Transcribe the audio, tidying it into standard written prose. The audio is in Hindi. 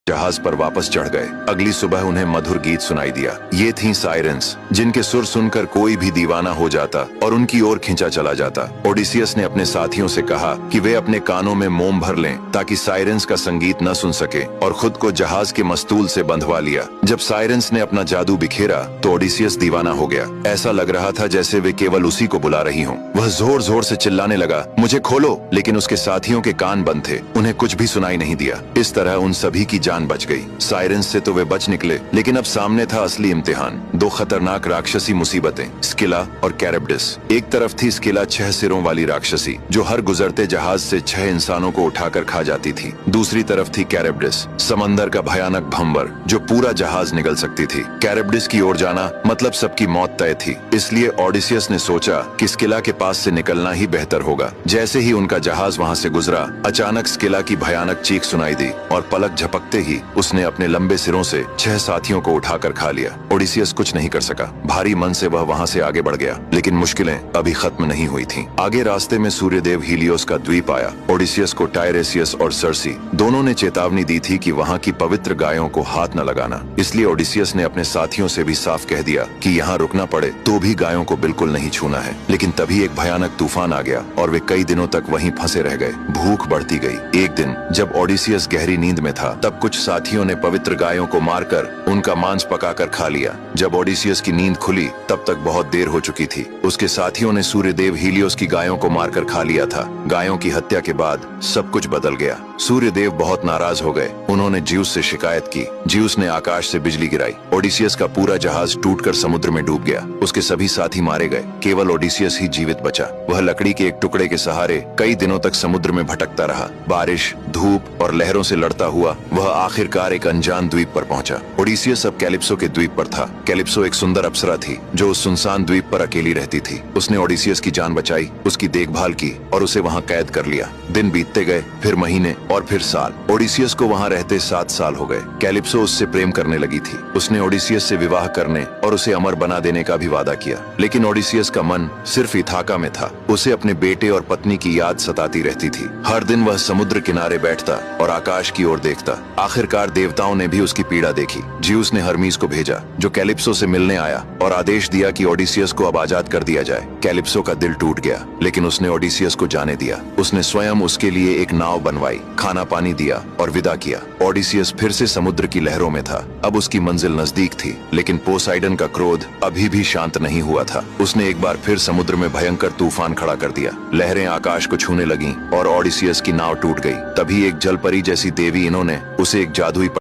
जहाज पर वापस चढ़ गए। अगली सुबह उन्हें मधुर गीत सुनाई दिया। ये थीं साइरेंस, जिनके सुर सुनकर कोई भी दीवाना हो जाता और उनकी ओर खींचा चला जाता। ओडिसियस ने अपने साथियों से कहा कि वे अपने कानों में मोम भर लें ताकि साइरेंस का संगीत न सुन सके, और खुद को जहाज के मस्तूल से बंधवा लिया। जब साइरेंस ने अपना जादू बिखेरा तो ओडिसियस दीवाना हो गया। ऐसा लग रहा था जैसे वे केवल उसी को बुला रही हों। वह जोर जोर से चिल्लाने लगा, मुझे खोलो, लेकिन उसके साथियों के कान बंद थे, उन्हें कुछ भी सुनाई नहीं दिया। इस तरह उन सभी की जान बच गई। साइरेंस से तो वे बच निकले, लेकिन अब सामने था असली इम्तिहान। दो खतरनाक राक्षसी मुसीबतें, स्किला और कैरिब्डिस। एक तरफ थी स्किला, 6 सिरों वाली राक्षसी जो हर गुजरते जहाज से 6 इंसानों को उठाकर खा जाती थी। दूसरी तरफ थी कैरिब्डिस, समंदर का भयानक भंवर जो पूरा जहाज निगल सकती थी। कैरिब्डिस की ओर जाना मतलब सबकी मौत तय थी, इसलिए ओडिसियस ने सोचा कि स्किला के पास से निकलना ही बेहतर होगा। जैसे ही उनका जहाज वहां से गुजरा, अचानक स्किला की भयानक चीख सुनाई दी और पलक झपकते ही उसने अपने लंबे सिरों से 6 साथियों को उठाकर खा लिया। ओडिसियस कुछ नहीं कर सका। भारी मन से वह वहां से आगे बढ़ गया, लेकिन मुश्किलें अभी खत्म नहीं हुई थीं। आगे रास्ते में सूर्यदेव हीलियोस का द्वीप आया। ओडिसियस को टायरेसियस और सर्सी दोनों ने चेतावनी दी थी कि वहां की पवित्र गायों को हाथ न लगाना। इसलिए ओडिसियस ने अपने साथियों से भी साफ कह दिया कि यहाँ रुकना पड़े तो भी गायों को बिल्कुल नहीं छूना है। लेकिन तभी एक भयानक तूफान आ गया और वे कई दिनों तक वहीं फंसे रह गए। भूख बढ़ती गई। एक दिन जब ओडिसियस गहरी नींद में था, तब कुछ साथियों ने पवित्र गायों को मारकर उनका मांस पकाकर खा लिया। जब ओडिसियस की नींद खुली तब तक बहुत देर हो चुकी थी। उसके साथियों ने सूर्यदेव हीलियोस की गायों को मारकर खा लिया था। गायों की हत्या के बाद सब कुछ बदल गया। सूर्यदेव बहुत नाराज हो गए। उन्होंने ज्यूस से शिकायत की। ज्यूस ने आकाश से बिजली गिराई। ओडिसियस का पूरा जहाज टूटकर समुद्र में डूब गया। उसके सभी साथी मारे गए। केवल ओडिसियस ही जीवित बचा। वह लकड़ी के एक टुकड़े के सहारे कई दिनों तक समुद्र में भटकता रहा। बारिश, धूप और लहरों से लड़ता हुआ वह आखिरकार एक अनजान द्वीप पर पहुंचा। ओडिसियस अब कैलिप्सो के द्वीप पर था। कैलिप्सो एक सुंदर अप्सरा थी जो उस सुनसान द्वीप पर अकेली रहती थी। उसने ओडिसियस की जान बचाई, उसकी देखभाल की और उसे वहां कैद कर लिया। दिन बीतते गए, फिर महीने और फिर साल। ओडिसियस को वहां रहते 7 साल हो गए। कैलिप्सो उससे प्रेम करने लगी थी। उसने ओडिसियस से विवाह करने और उसे अमर बना देने का भी वादा किया। लेकिन ओडिसियस का मन सिर्फ इथाका में था। उसे अपने बेटे और पत्नी की याद सताती रहती थी। हर दिन वह समुद्र किनारे बैठता और आकाश की ओर देखता। आखिरकार देवताओं ने भी उसकी पीड़ा देखी। ज्यूस ने हर्मीस को भेजा जो कैलिप्सो से मिलने आया और आदेश दिया कि ओडिसियस को अब आजाद कर दिया जाए। कैलिप्सो का दिल टूट गया, लेकिन उसने ओडिसियस को जाने दिया। उसने स्वयं उसके लिए एक नाव बनवाई, खाना पानी दिया और विदा किया। ओडिसियस फिर से समुद्र की लहरों में था। अब उसकी मंजिल नजदीक थी, लेकिन पोसाइडन का क्रोध अभी भी शांत नहीं हुआ था। उसने एक बार फिर समुद्र में भयंकर तूफान खड़ा कर दिया। लहरें आकाश को छूने लगीं और ओडिसियस की नाव टूट गई। तभी एक जलपरी जैसी देवी इन्होंने उसे एक जादुई